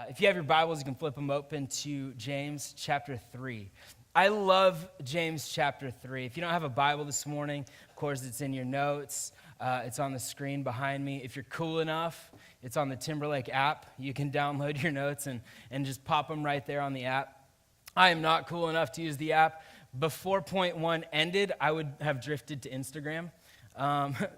If you have your Bibles, you can flip them open to James chapter 3. I love James chapter 3. If you don't have a Bible this morning, of course, it's in your notes. It's on the screen behind me. If you're cool enough, it's on the Timberlake app. You can download your notes and just pop them right there on the app. I am not cool enough to use the app. Before point one ended, I would have drifted to Instagram.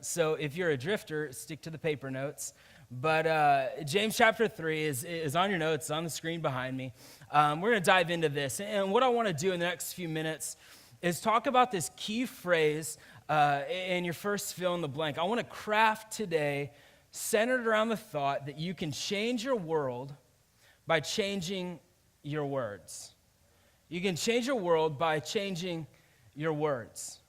So if you're a drifter, stick to the paper notes. But James chapter 3 is on your notes, on the screen behind me. We're going to dive into this. And what I want to do in the next few minutes is talk about this key phrase in your first fill in the blank. I want to craft today centered around the thought that you can change your world by changing your words. You can change your world by changing your words.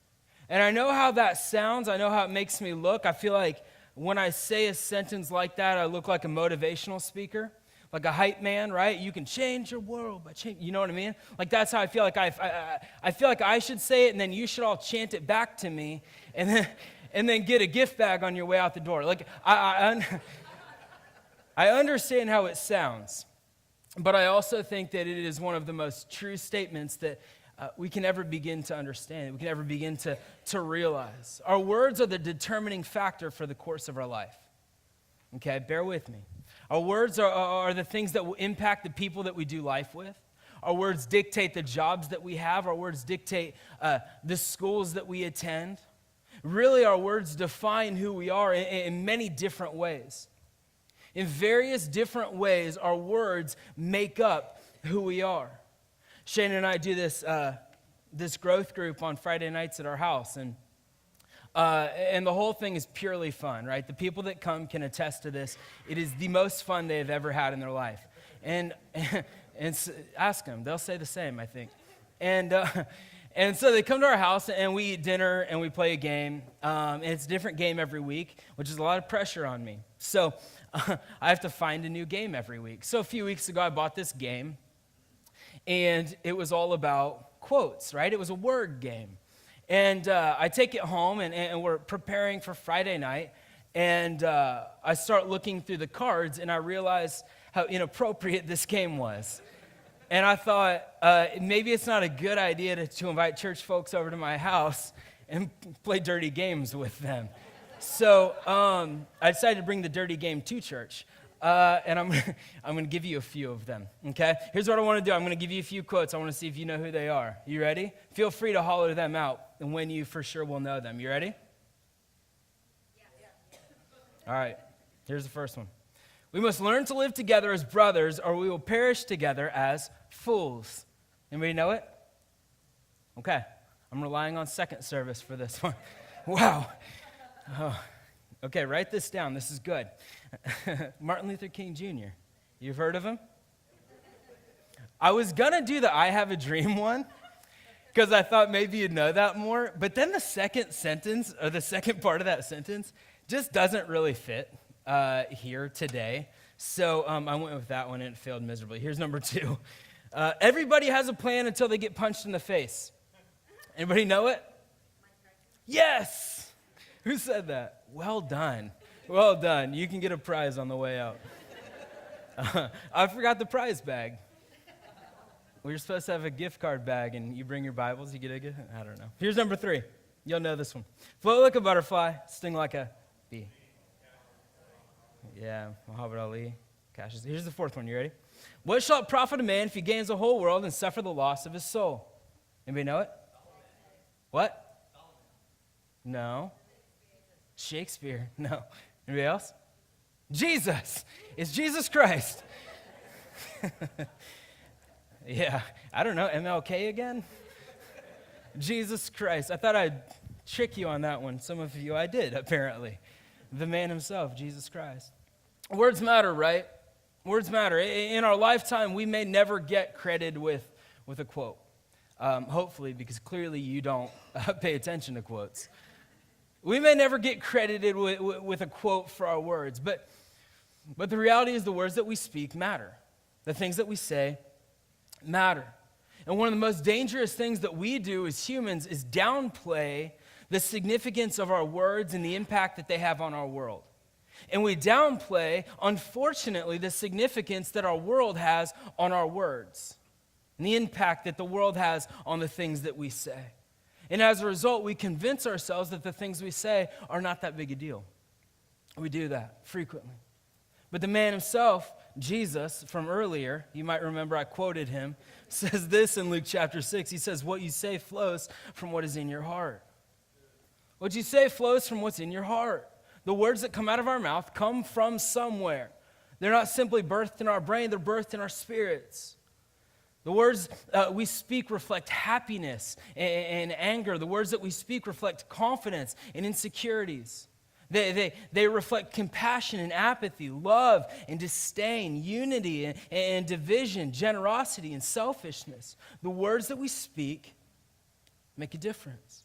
And I know how that sounds. I know how it makes me look. I feel like when I say a sentence like that, I look like a motivational speaker, like a hype man, right? You can change your world by change. You know what I mean? Like that's how I feel like I feel like I should say it, and then you should all chant it back to me, and then get a gift bag on your way out the door. Like I understand how it sounds, but I also think that it is one of the most true statements that we can ever begin to understand, we can ever begin to realize. Our words are the determining factor for the course of our life. Okay, bear with me. Our words are the things that will impact the people that we do life with. Our words dictate the jobs that we have. Our words dictate the schools that we attend. Really, our words define who we are in many different ways. In various different ways, our words make up who we are. Shane and I do this growth group on Friday nights at our house, and the whole thing is purely fun, right? The people that come can attest to this. It is the most fun they have ever had in their life, and ask them; they'll say the same, I think. And so they come to our house, and we eat dinner, and we play a game, and it's a different game every week, which is a lot of pressure on me. So I have to find a new game every week. So a few weeks ago, I bought this game. And it was all about quotes, right? It was a word game. And I take it home, and we're preparing for Friday night. And I start looking through the cards, and I realize how inappropriate this game was. And I thought, maybe it's not a good idea to invite church folks over to my house and play dirty games with them. So I decided to bring the dirty game to church. And I'm going to give you a few of them, okay? Here's what I want to do. I'm going to give you a few quotes. I want to see if you know who they are. You ready? Feel free to holler them out, and when you for sure will know them. You ready? Yeah. All right. Here's the first one. We must learn to live together as brothers, or we will perish together as fools. Anybody know it? Okay. I'm relying on second service for this one. Wow. Oh. Okay, write this down. This is good. Martin Luther King Jr. You've heard of him? I was going to do the I Have a Dream one because I thought maybe you'd know that more. But then the second sentence, or the second part of that sentence, just doesn't really fit here today. So I went with that one and it failed miserably. Here's number 2. Everybody has a plan until they get punched in the face. Anybody know it? Yes! Who said that? Well done. Well done. You can get a prize on the way out. I forgot the prize bag. We were supposed to have a gift card bag, and you bring your Bibles, you get a gift? I don't know. Here's number 3. You'll know this one. Float like a butterfly, sting like a bee. Yeah, Muhammad Ali. Cassius. Here's the 4th one. You ready? What shall it profit a man if he gains the whole world and suffer the loss of his soul? Anybody know it? What? No. Shakespeare? No. Anybody else? Jesus. It's Jesus Christ. Yeah. I don't know. MLK again? Jesus Christ. I thought I'd trick you on that one. Some of you I did, apparently. The man himself, Jesus Christ. Words matter, right? Words matter. In our lifetime, we may never get credited with a quote. Hopefully, because clearly you don't pay attention to quotes. We may never get credited with a quote for our words, but the reality is the words that we speak matter. The things that we say matter. And one of the most dangerous things that we do as humans is downplay the significance of our words and the impact that they have on our world. And we downplay, unfortunately, the significance that our world has on our words and the impact that the world has on the things that we say. And as a result, we convince ourselves that the things we say are not that big a deal. We do that frequently. But the man himself, Jesus, from earlier, you might remember I quoted him, says this in Luke chapter 6. He says, what you say flows from what is in your heart. What you say flows from what's in your heart. The words that come out of our mouth come from somewhere. They're not simply birthed in our brain, they're birthed in our spirits. The words we speak reflect happiness and anger. The words that we speak reflect confidence and insecurities. They reflect compassion and apathy, love and disdain, unity and division, generosity and selfishness. The words that we speak make a difference.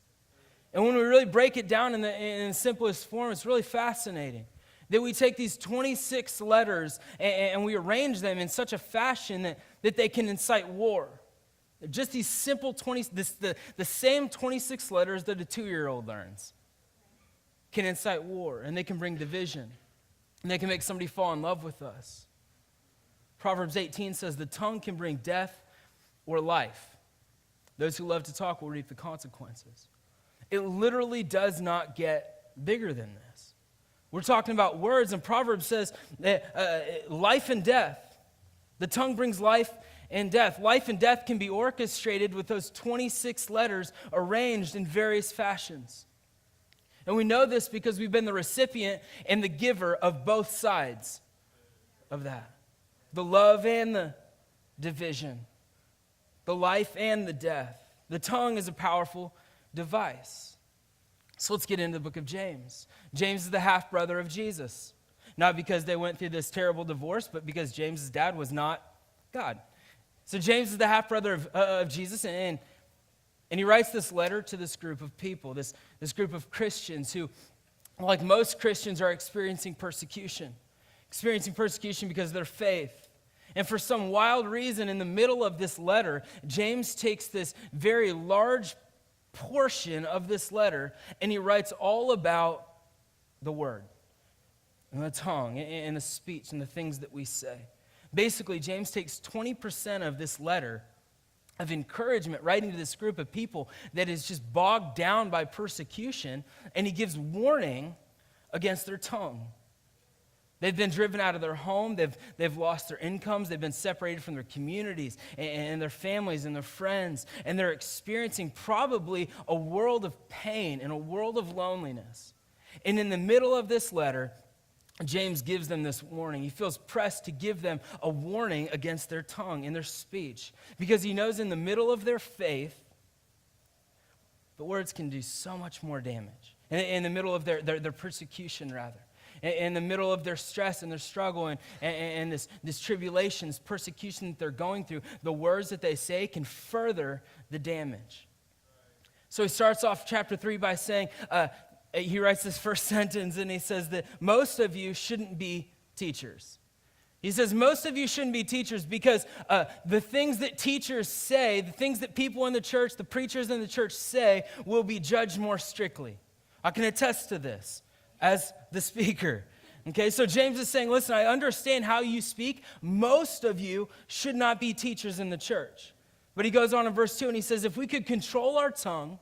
And when we really break it down in the simplest form, it's really fascinating that we take these 26 letters and we arrange them in such a fashion that they can incite war. Just these simple the same 26 letters that a 2-year-old learns can incite war, and they can bring division, and they can make somebody fall in love with us. Proverbs 18 says, the tongue can bring death or life. Those who love to talk will reap the consequences. It literally does not get bigger than this. We're talking about words, and Proverbs says that life and death. The tongue brings life and death. Life and death can be orchestrated with those 26 letters arranged in various fashions. And we know this because we've been the recipient and the giver of both sides of that. The love and the division. The life and the death. The tongue is a powerful device. So let's get into the book of James. James is the half-brother of Jesus. Not because they went through this terrible divorce, but because James's dad was not God. So James is the half-brother of Jesus, and he writes this letter to this group of people, this group of Christians who, like most Christians, are experiencing persecution. Experiencing persecution because of their faith. And for some wild reason, in the middle of this letter, James takes this very large portion of this letter, and he writes all about the word, and the tongue, and the speech, and the things that we say. Basically, James takes 20% of this letter of encouragement writing to this group of people that is just bogged down by persecution, and he gives warning against their tongue. They've been driven out of their home, they've lost their incomes, they've been separated from their communities and their families and their friends, and they're experiencing probably a world of pain and a world of loneliness. And in the middle of this letter, James gives them this warning. He feels pressed to give them a warning against their tongue and their speech, because he knows in the middle of their faith, the words can do so much more damage. In the middle of their persecution, rather. In the middle of their stress and their struggle and this tribulation, this persecution that they're going through, the words that they say can further the damage. So he starts off chapter 3 by saying, he writes this first sentence, and he says that most of you shouldn't be teachers. He says most of you shouldn't be teachers because the things that teachers say, the things that people in the church, the preachers in the church say, will be judged more strictly. I can attest to this as the speaker. Okay, so James is saying, listen, I understand how you speak. Most of you should not be teachers in the church. But he goes on in verse 2 and he says, if we could control our tongue,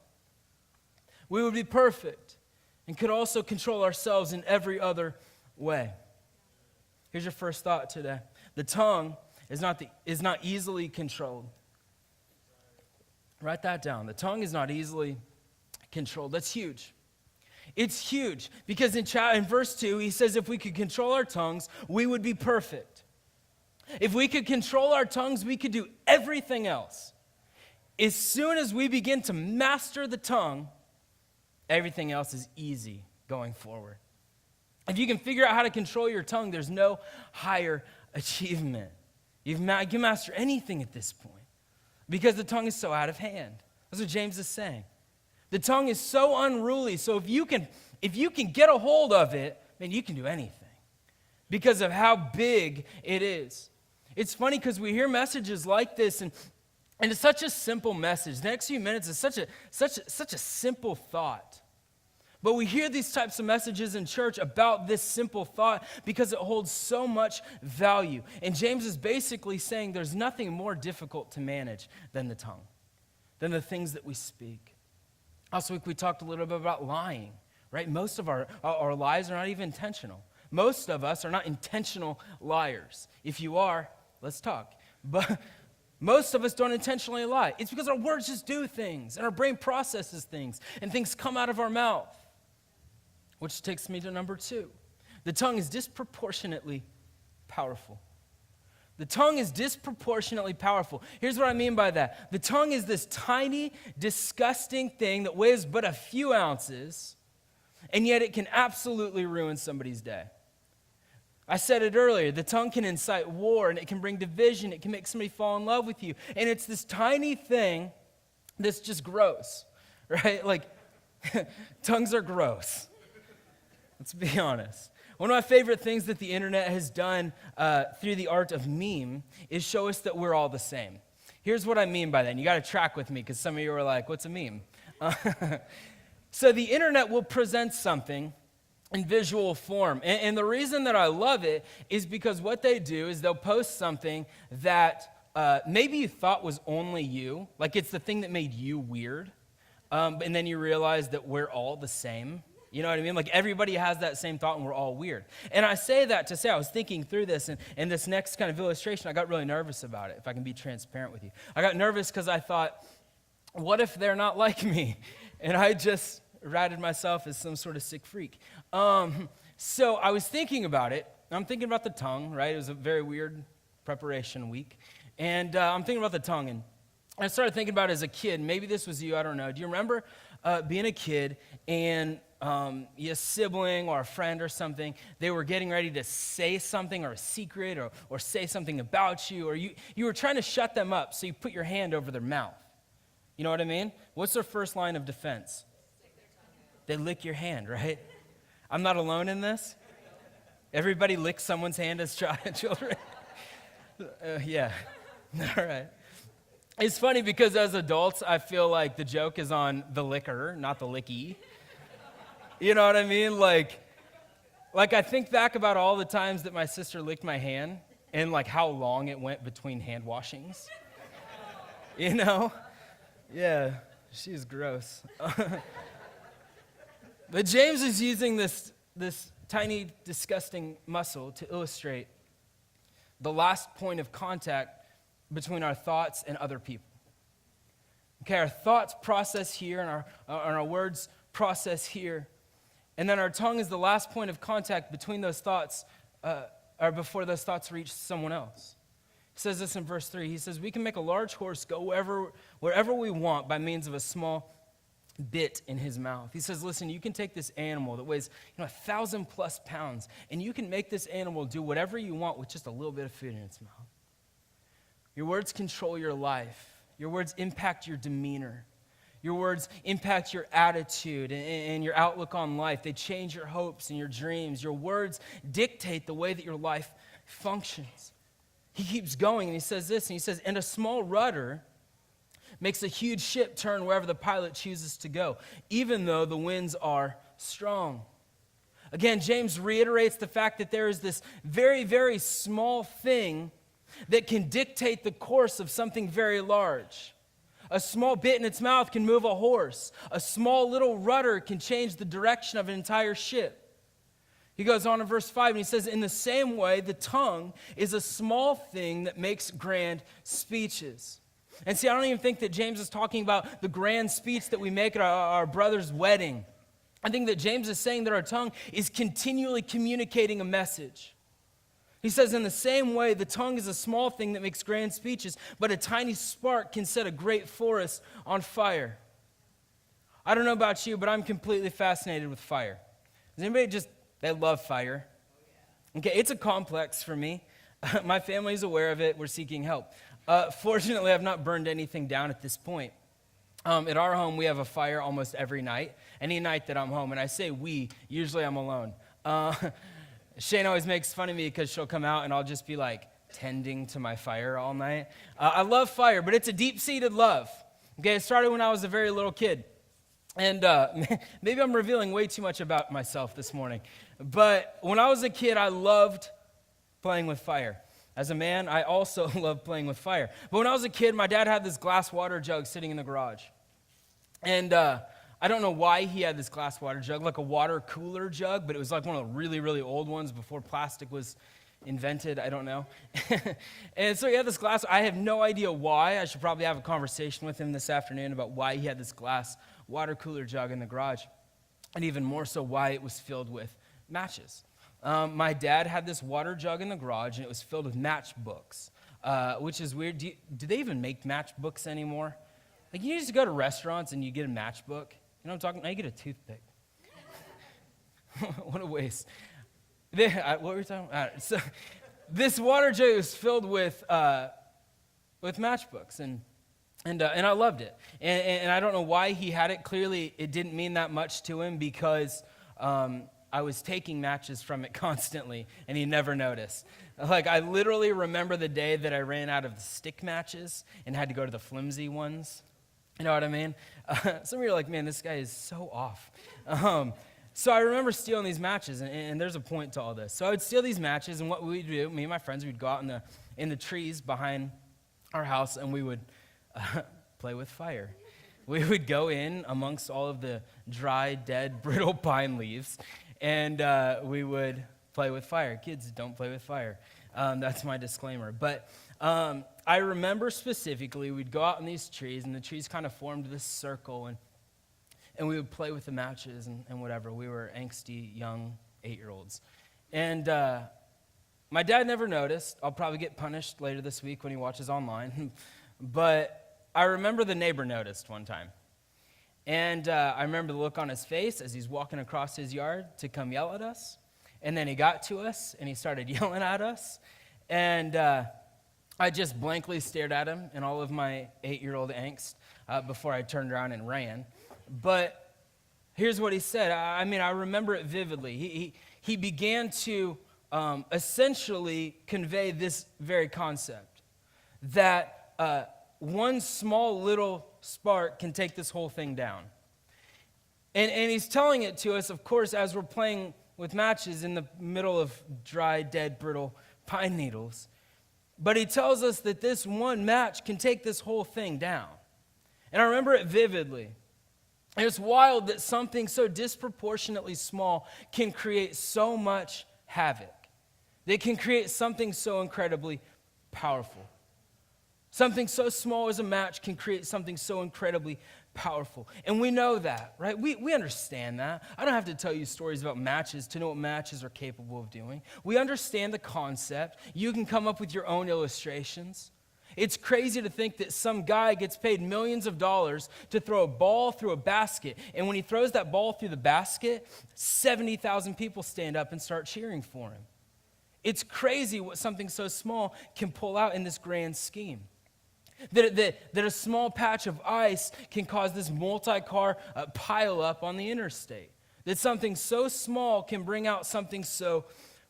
we would be perfect and could also control ourselves in every other way. Here's your first thought today. The tongue is not easily controlled. Write that down. The tongue is not easily controlled. That's huge. It's huge because in verse 2, he says if we could control our tongues, we would be perfect. If we could control our tongues, we could do everything else. As soon as we begin to master the tongue, everything else is easy going forward. If you can figure out how to control your tongue, there's no higher achievement. You can master anything at this point because the tongue is so out of hand. That's what James is saying. The tongue is so unruly, so if you can get a hold of it, then you can do anything because of how big it is. It's funny because we hear messages like this, and it's such a simple message. The next few minutes is such a simple thought. But we hear these types of messages in church about this simple thought because it holds so much value. And James is basically saying there's nothing more difficult to manage than the tongue, than the things that we speak. Last week we talked a little bit about lying, right? Most of our lies are not even intentional. Most of us are not intentional liars. If you are, let's talk. But most of us don't intentionally lie. It's because our words just do things, and our brain processes things, and things come out of our mouth. Which takes me to number 2. The tongue is disproportionately powerful. The tongue is disproportionately powerful. Here's what I mean by that. The tongue is this tiny, disgusting thing that weighs but a few ounces, and yet it can absolutely ruin somebody's day. I said it earlier, the tongue can incite war, and it can bring division. It can make somebody fall in love with you. And it's this tiny thing that's just gross, right? Like, tongues are gross. Let's be honest. One of my favorite things that the internet has done through the art of meme is show us that we're all the same. Here's what I mean by that. And you got to track with me because some of you are like, what's a meme? So the internet will present something in visual form. And the reason that I love it is because what they do is they'll post something that maybe you thought was only you, like it's the thing that made you weird, and then you realize that we're all the same. You know what I mean? Like everybody has that same thought and we're all weird. And I say that to say I was thinking through this and this next kind of illustration, I got really nervous about it, if I can be transparent with you. I got nervous because I thought, what if they're not like me? And I just ratted myself as some sort of sick freak. So I was thinking about it. I'm thinking about the tongue, right? It was a very weird preparation week. And I'm thinking about the tongue. And I started thinking about it as a kid. Maybe this was you, I don't know. Do you remember being a kid and your sibling or a friend or something, they were getting ready to say something or a secret or say something about you, or you were trying to shut them up, so you put your hand over their mouth. You know what I mean? What's their first line of defense? They lick your hand, right? I'm not alone in this. Everybody licks someone's hand as children. Yeah. All right. It's funny because as adults, I feel like the joke is on the licker, not the licky. You know what I mean? Like I think back about all the times that my sister licked my hand and like how long it went between hand washings. You know? Yeah, she's gross. But James is using this tiny, disgusting muscle to illustrate the last point of contact between our thoughts and other people. Okay, our thoughts process here and our words process here. And then our tongue is the last point of contact between those thoughts or before those thoughts reach someone else. He says this in verse 3. He says, we can make a large horse go wherever we want by means of a small bit in his mouth. He says, listen, you can take this animal that weighs 1,000+ pounds, and you can make this animal do whatever you want with just a little bit of food in its mouth. Your words control your life. Your words impact your demeanor. Your words impact your attitude and your outlook on life. They change your hopes and your dreams. Your words dictate the way that your life functions. He keeps going and he says this, and he says, and a small rudder makes a huge ship turn wherever the pilot chooses to go, even though the winds are strong. Again, James reiterates the fact that there is this very, very small thing that can dictate the course of something very large. A small bit in its mouth can move a horse. A small little rudder can change the direction of an entire ship. He goes on in verse 5 and he says, in the same way, the tongue is a small thing that makes grand speeches. And see, I don't even think that James is talking about the grand speech that we make at our brother's wedding. I think that James is saying that our tongue is continually communicating a message. He says, in the same way, the tongue is a small thing that makes grand speeches, but a tiny spark can set a great forest on fire. I don't know about you, but I'm completely fascinated with fire. Does anybody they love fire? Okay, it's a complex for me. My family's aware of it. We're seeking help. Fortunately, I've not burned anything down at this point. At our home, we have a fire almost every night, any night that I'm home. And I say we, usually I'm alone. Shane always makes fun of me because she'll come out and I'll just be like tending to my fire all night. I love fire, but it's a deep-seated love. Okay, it started when I was a very little kid. And maybe I'm revealing way too much about myself this morning. But when I was a kid, I loved playing with fire. As a man, I also love playing with fire. But when I was a kid, my dad had this glass water jug sitting in the garage. And I don't know why he had this glass water jug, like a water cooler jug, but it was like one of the really, really old ones before plastic was invented. I don't know. And so he had this glass. I have no idea why. I should probably have a conversation with him this afternoon about why he had this glass water cooler jug in the garage, and even more so why it was filled with matches. My dad had this water jug in the garage, and it was filled with matchbooks, which is weird. Do they even make matchbooks anymore? Like, you just go to restaurants and you get a matchbook. You know what I'm talking about? Now you get a toothpick. What a waste. What were we talking about? So this water jug was filled with matchbooks, and I loved it. And I don't know why he had it. Clearly, it didn't mean that much to him because I was taking matches from it constantly, and he never noticed. Like, I literally remember the day that I ran out of the stick matches and had to go to the flimsy ones. You know what I mean? Some of you are like, man, this guy is so off. So I remember stealing these matches, and there's a point to all this. So I would steal these matches, and what we'd do, me and my friends, we'd go out in the trees behind our house, and we would play with fire. We would go in amongst all of the dry, dead, brittle pine leaves, and we would play with fire. Kids, don't play with fire. That's my disclaimer. But I remember specifically, we'd go out in these trees, and the trees kind of formed this circle, and we would play with the matches and whatever. We were angsty, young 8-year-olds. And my dad never noticed. I'll probably get punished later this week when he watches online. But I remember the neighbor noticed one time. And I remember the look on his face as he's walking across his yard to come yell at us. And then he got to us, and he started yelling at us. And I just blankly stared at him in all of my 8-year-old angst before I turned around and ran. But here's what he said. I mean, I remember it vividly. He began to essentially convey this very concept, that one small little spark can take this whole thing down. And he's telling it to us, of course, as we're playing with matches in the middle of dry, dead, brittle pine needles. But he tells us that this one match can take this whole thing down. And I remember it vividly. And it's wild that something so disproportionately small can create so much havoc. They can create something so incredibly powerful. Something so small as a match can create something so incredibly powerful. And we know that, right? We understand that. I don't have to tell you stories about matches to know what matches are capable of doing. We understand the concept. You can come up with your own illustrations. It's crazy to think that some guy gets paid millions of dollars to throw a ball through a basket, and when he throws that ball through the basket, 70,000 people stand up and start cheering for him. It's crazy what something so small can pull out in this grand scheme. That a small patch of ice can cause this multi-car pile up on the interstate. That something so small can bring out something so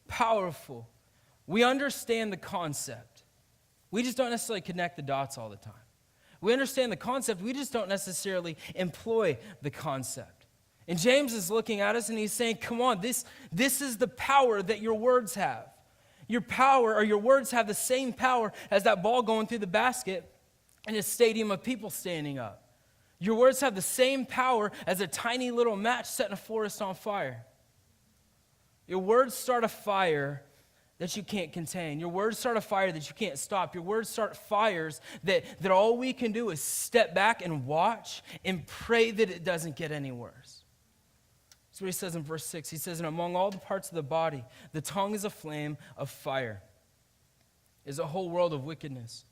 powerful. We understand the concept. We just don't necessarily connect the dots all the time. We understand the concept. We just don't necessarily employ the concept. And James is looking at us and he's saying, come on, this is the power that your words have. Your power, or your words have the same power as that ball going through the basket in a stadium of people standing up. Your words have the same power as a tiny little match setting a forest on fire. Your words start a fire that you can't contain. Your words start a fire that you can't stop. Your words start fires that all we can do is step back and watch and pray that it doesn't get any worse. That's what he says in verse 6. He says, and among all the parts of the body, the tongue is a flame of fire, is a whole world of wickedness,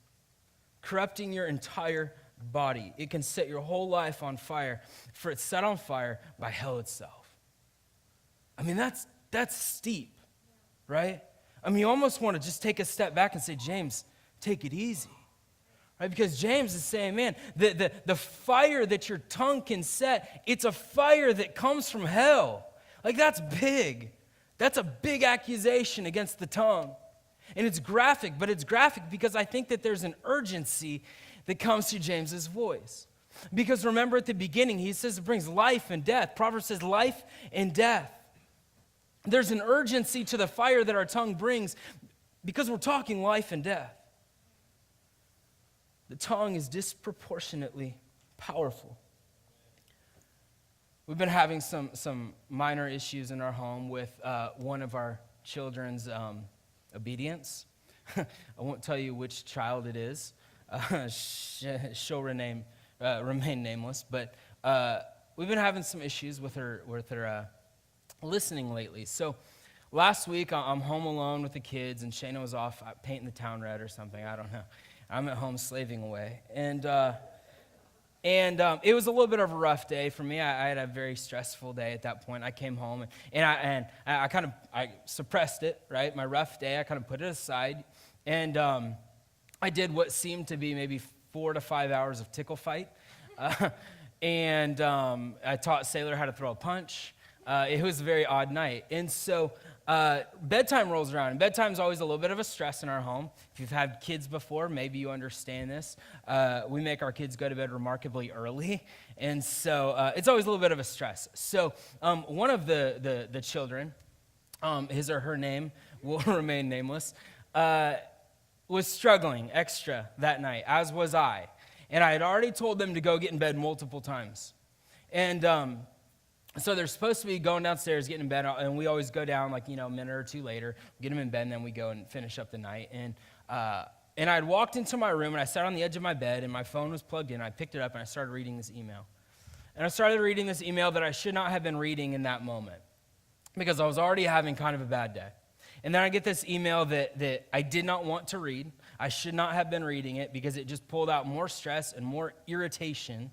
corrupting your entire body. It can set your whole life on fire, for it's set on fire by hell itself. I mean, that's steep, right? I mean, you almost want to just take a step back and say, James, take it easy. Right? Because James is saying, man, the fire that your tongue can set, it's a fire that comes from hell. Like, that's big. That's a big accusation against the tongue. And it's graphic, but it's graphic because I think that there's an urgency that comes to James's voice. Because remember at the beginning, he says it brings life and death. Proverbs says life and death. There's an urgency to the fire that our tongue brings because we're talking life and death. The tongue is disproportionately powerful. We've been having some minor issues in our home with one of our children's obedience. I won't tell you which child it is. She'll remain nameless. But we've been having some issues with her listening lately. So last week, I'm home alone with the kids, and Shayna was off painting the town red or something. I don't know. I'm at home slaving away. And it was a little bit of a rough day for me. I had a very stressful day at that point. I came home, and I suppressed it, right? My rough day, I kind of put it aside. And I did what seemed to be maybe 4 to 5 hours of tickle fight. And I taught Sailor how to throw a punch. It was a very odd night. And so bedtime rolls around. And bedtime's always a little bit of a stress in our home. If you've had kids before, maybe you understand this. We make our kids go to bed remarkably early. And so it's always a little bit of a stress. So one of the children, his or her name will remain nameless, was struggling extra that night, as was I. And I had already told them to go get in bed multiple times. And so they're supposed to be going downstairs, getting in bed, and we always go down like, a minute or two later, get them in bed, and then we go and finish up the night. And I'd walked into my room, and I sat on the edge of my bed, and my phone was plugged in. I picked it up, and I started reading this email. And I started reading this email that I should not have been reading in that moment because I was already having kind of a bad day. And then I get this email that I did not want to read. I should not have been reading it because it just pulled out more stress and more irritation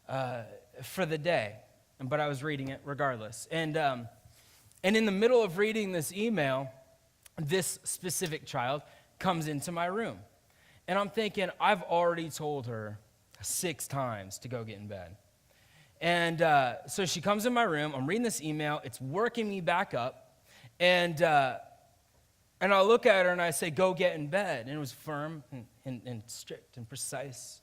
for the day. But I was reading it regardless. And in the middle of reading this email, this specific child comes into my room. And I'm thinking, I've already told her 6 times to go get in bed. And so she comes in my room. I'm reading this email. It's working me back up. And I look at her and I say, go get in bed. And it was firm and strict and precise.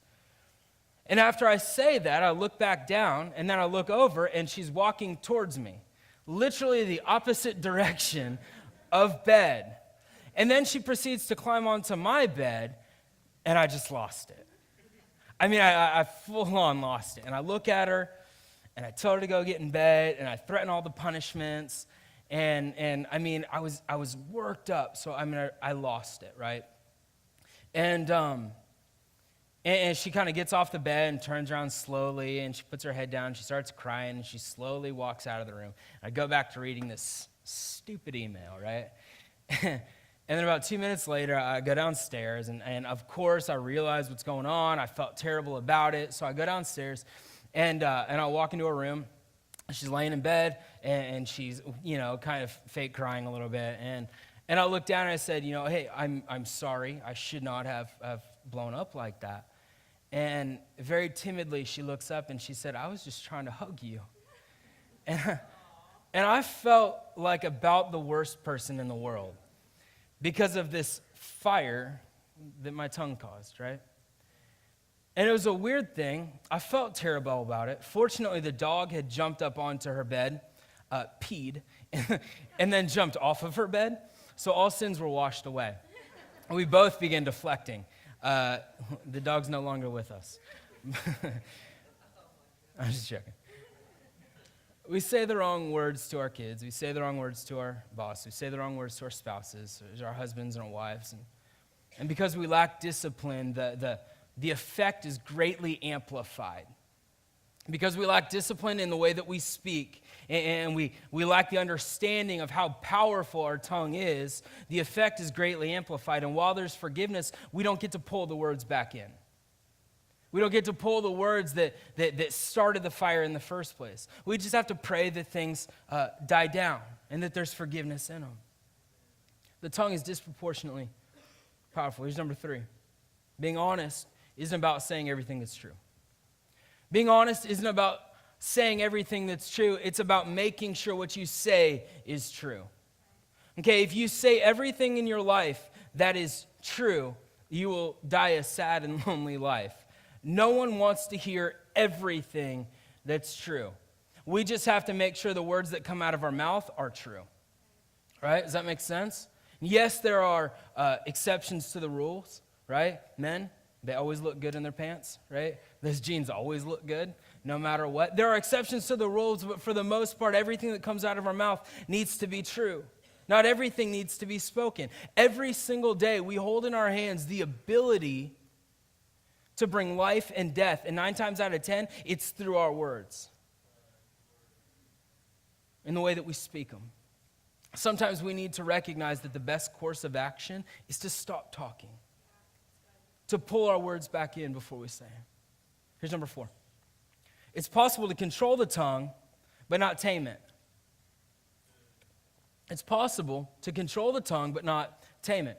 And after I say that, I look back down, and then I look over, and she's walking towards me, literally the opposite direction of bed. And then she proceeds to climb onto my bed, and I just lost it. I mean, I full-on lost it. And I look at her, and I tell her to go get in bed, and I threaten all the punishments. And I mean, I was worked up, so I mean, I lost it, right? And she kind of gets off the bed and turns around slowly, and she puts her head down, she starts crying, and she slowly walks out of the room. I go back to reading this stupid email, right? And then about 2 minutes later, I go downstairs, and of course, I realize what's going on. I felt terrible about it, so I go downstairs, and I walk into her room. She's laying in bed, and she's, kind of fake crying a little bit, and I looked down and I said, hey, I'm sorry. I should not have blown up like that. And very timidly, she looks up and she said, I was just trying to hug you. And I felt like about the worst person in the world because of this fire that my tongue caused, right? And it was a weird thing. I felt terrible about it. Fortunately, the dog had jumped up onto her bed, peed, and then jumped off of her bed. So all sins were washed away. We both began deflecting. The dog's no longer with us. I'm just joking. We say the wrong words to our kids. We say the wrong words to our boss. We say the wrong words to our spouses, our husbands and our wives. And because we lack discipline, the effect is greatly amplified. Because we lack discipline in the way that we speak, and we lack the understanding of how powerful our tongue is, the effect is greatly amplified. And while there's forgiveness, we don't get to pull the words back in. We don't get to pull the words that started the fire in the first place. We just have to pray that things die down and that there's forgiveness in them. The tongue is disproportionately powerful. Here's number 3. Being honest isn't about saying everything that's true. Being honest isn't about saying everything that's true. It's about making sure what you say is true. Okay, if you say everything in your life that is true, you will die a sad and lonely life. No one wants to hear everything that's true. We just have to make sure the words that come out of our mouth are true. Right? Does that make sense? Yes, there are exceptions to the rules, right? Men, they always look good in their pants, right? Those jeans always look good, no matter what. There are exceptions to the rules, but for the most part, everything that comes out of our mouth needs to be true. Not everything needs to be spoken. Every single day, we hold in our hands the ability to bring life and death, and 9 times out of 10, it's through our words, in the way that we speak them. Sometimes we need to recognize that the best course of action is to stop talking, to pull our words back in before we say them. Here's number 4. It's possible to control the tongue, but not tame it. It's possible to control the tongue, but not tame it.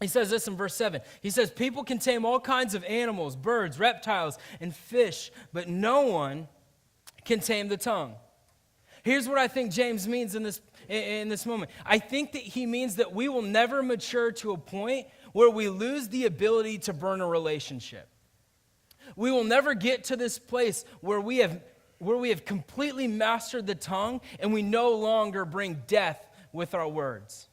He says this in verse 7. He says, people can tame all kinds of animals, birds, reptiles, and fish, but no one can tame the tongue. Here's what I think James means in this moment. I think that he means that we will never mature to a point where we lose the ability to burn a relationship. We will never get to this place where we have completely mastered the tongue and we no longer bring death with our words.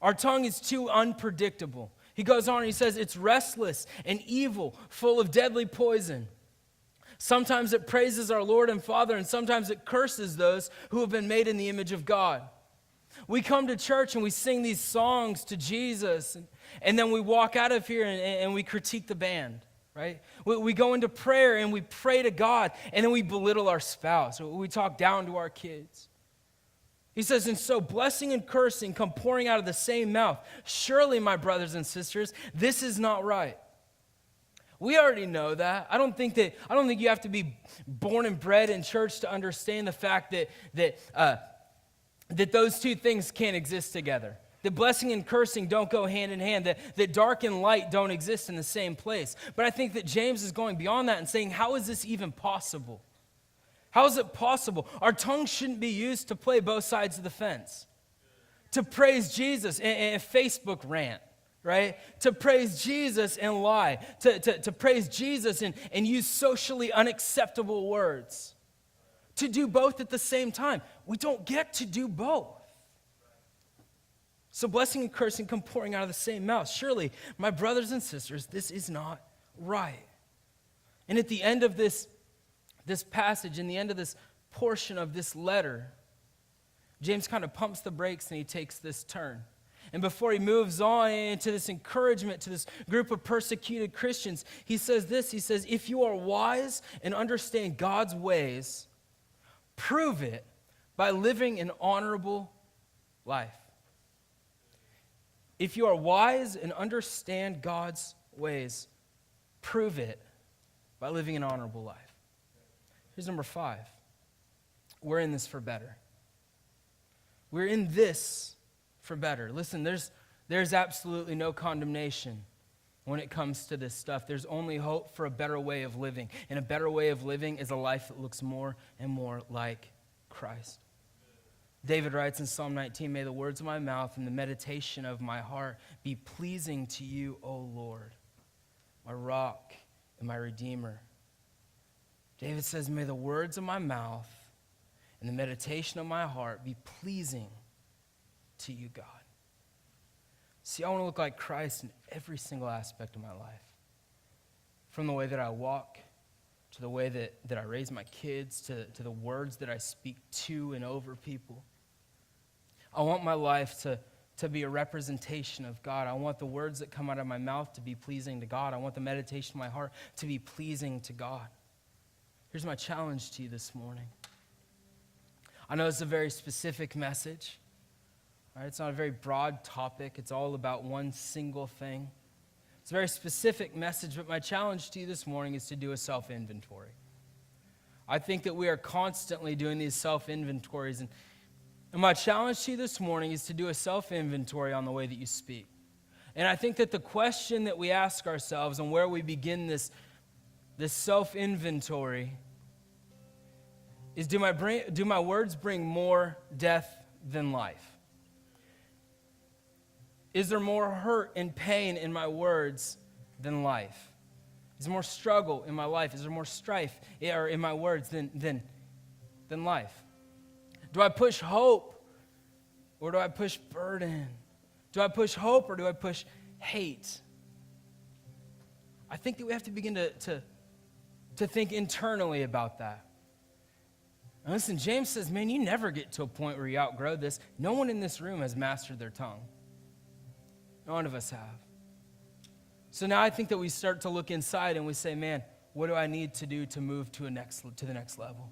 Our tongue is too unpredictable. He goes on and he says, it's restless and evil, full of deadly poison. Sometimes it praises our Lord and Father, and sometimes it curses those who have been made in the image of God. We come to church and we sing these songs to Jesus, and then we walk out of here and we critique the band, right? We go into prayer and we pray to God, and then we belittle our spouse, or we talk down to our kids. He says, and so blessing and cursing come pouring out of the same mouth. Surely, my brothers and sisters, this is not right. We already know that. I don't think you have to be born and bred in church to understand the fact that those two things can't exist together. That blessing and cursing don't go hand in hand. That dark and light don't exist in the same place. But I think that James is going beyond that and saying, how is this even possible? How is it possible? Our tongue shouldn't be used to play both sides of the fence. To praise Jesus and Facebook rant. Right? To praise Jesus and lie. To praise Jesus and use socially unacceptable words. To do both at the same time. We don't get to do both. So blessing and cursing come pouring out of the same mouth. Surely, my brothers and sisters, this is not right. And at the end of this passage, in the end of this portion of this letter, James kind of pumps the brakes and he takes this turn. And before he moves on into this encouragement to this group of persecuted Christians, he says this, he says, if you are wise and understand God's ways, prove it by living an honorable life. If you are wise and understand God's ways, prove it by living an honorable life. Here's number 5. We're in this for better. We're in this for better. Listen, there's absolutely no condemnation when it comes to this stuff. There's only hope for a better way of living. And a better way of living is a life that looks more and more like Christ. David writes in Psalm 19, may the words of my mouth and the meditation of my heart be pleasing to you, O Lord, my rock and my redeemer. David says, may the words of my mouth and the meditation of my heart be pleasing to you, God. See, I want to look like Christ in every single aspect of my life. From the way that I walk, to the way that I raise my kids, to the words that I speak to and over people. I want my life to be a representation of God. I want the words that come out of my mouth to be pleasing to God. I want the meditation of my heart to be pleasing to God. Here's my challenge to you this morning. I know it's a very specific message. Right? It's not a very broad topic. It's all about one single thing. It's a very specific message, but my challenge to you this morning is to do a self-inventory. I think that we are constantly doing these self-inventories, and my challenge to you this morning is to do a self-inventory on the way that you speak. And I think that the question that we ask ourselves and where we begin this self-inventory is, do my words bring more death than life? Is there more hurt and pain in my words than life? Is there more struggle in my life? Is there more strife or in my words than life? Do I push hope or do I push burden? Do I push hope or do I push hate? I think that we have to begin to think internally about that. And listen, James says, man, you never get to a point where you outgrow this. No one in this room has mastered their tongue. None of us have. So now I think that we start to look inside and we say, man, what do I need to do to move to the next level?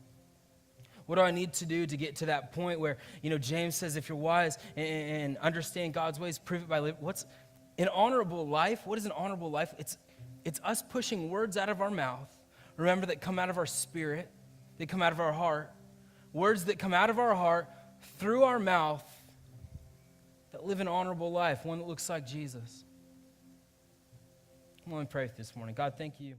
What do I need to do to get to that point where, James says, if you're wise and understand God's ways, prove it by living. What's an honorable life? What is an honorable life? It's us pushing words out of our mouth. Remember, that come out of our spirit. They come out of our heart. Words that come out of our heart through our mouth that live an honorable life, one that looks like Jesus. Let me pray this morning. God, thank you.